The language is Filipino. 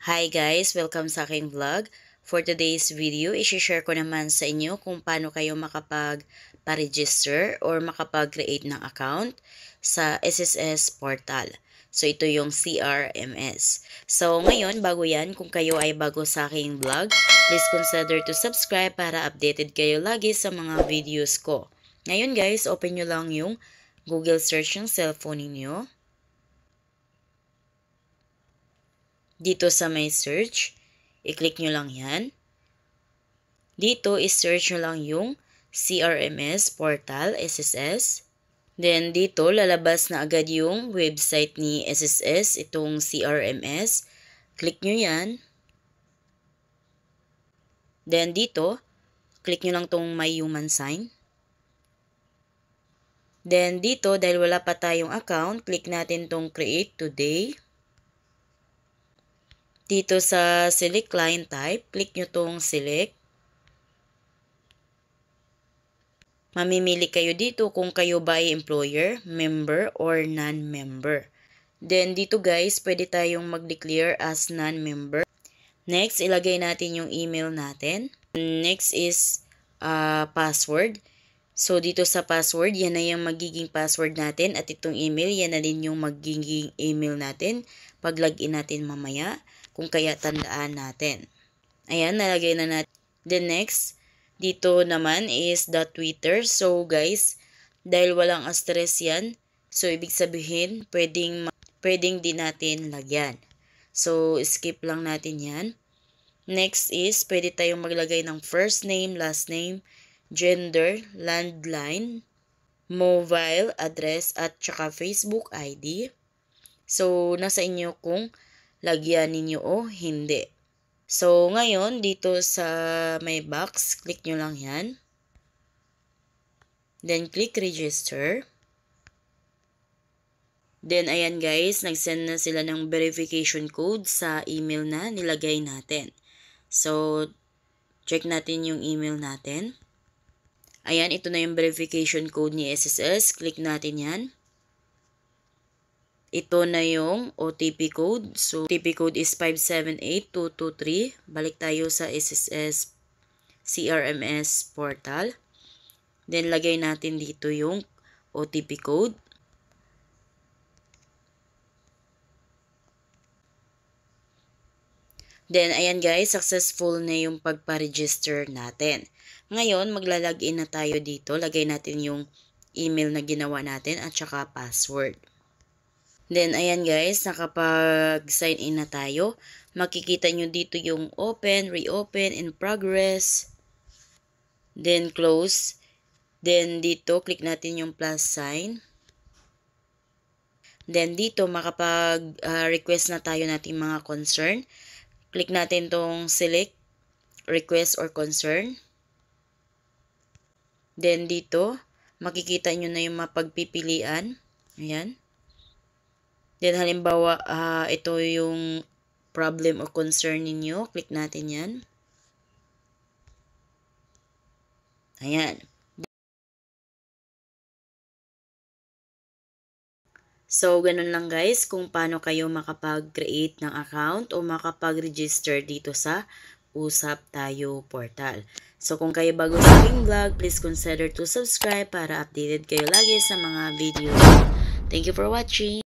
Hi guys! Welcome sa aking vlog. For today's video, i-share ko naman sa inyo kung paano kayo makapag-register or makapag-create ng account sa SSS portal. So, ito yung CRMS. So, ngayon, bago yan, kung kayo ay bago sa aking vlog, please consider to subscribe para updated kayo lagi sa mga videos ko. Ngayon guys, open nyo lang yung Google search ng cellphone niyo. Dito sa may search, i-click nyo lang yan. Dito, i-search nyo lang yung CRMS portal, SSS. Then, dito, lalabas na agad yung website ni SSS, itong CRMS. Click nyo yan. Then, dito, click nyo lang tong may human sign. Then, dito, dahil wala pa tayong account, click natin tong create today. Dito sa select client type, click nyo tong select. Mamimili kayo dito kung kayo ba ay employer, member, or non-member. Then dito guys, pwede tayong mag-declare as non-member. Next, ilagay natin yung email natin. Next is password. So dito sa password, yan na yung magiging password natin. At itong email, yan na din yung magiging email natin pag login natin mamaya. Kung kaya tandaan natin. Ayan, nalagay na natin. Then next, dito naman is the Twitter. So guys, dahil walang asterisk yan, so ibig sabihin, pwedeng din natin lagyan. So skip lang natin yan. Next is, pwede tayong maglagay ng first name, last name, gender, landline, mobile address, at saka Facebook ID. So, nasa inyo kung lagyan ninyo o hindi. So, ngayon, dito sa may box, click nyo lang yan. Then, click register. Then, ayan guys, nag-send na sila ng verification code sa email na nilagay natin. So, check natin yung email natin. Ayan, ito na yung verification code ni SSS. Click natin yan. Ito na yung OTP code. So, OTP code is 578223. Balik tayo sa SSS CRMS portal. Then, lagay natin dito yung OTP code. Then, ayan guys, successful na yung pagpa-register natin. Ngayon, maglalagin na tayo dito. Lagay natin yung email na ginawa natin at saka password. Then, ayan guys, nakapag-sign in na tayo. Makikita nyo dito yung open, reopen, in progress. Then, close. Then, dito, click natin yung plus sign. Then, dito, makapag-request na tayo nating mga concern. Click natin tong select, request or concern. Then, dito, makikita nyo na yung mapagpipilian. Ayan. Then, halimbawa, ito yung problem or concern ninyo. Click natin yan. Ayan. So, ganun lang guys kung paano kayo makapag-create ng account o makapag-register dito sa Usap Tayo portal. So, kung kayo bago sa aking vlog, please consider to subscribe para updated kayo lagi sa mga videos. Thank you for watching!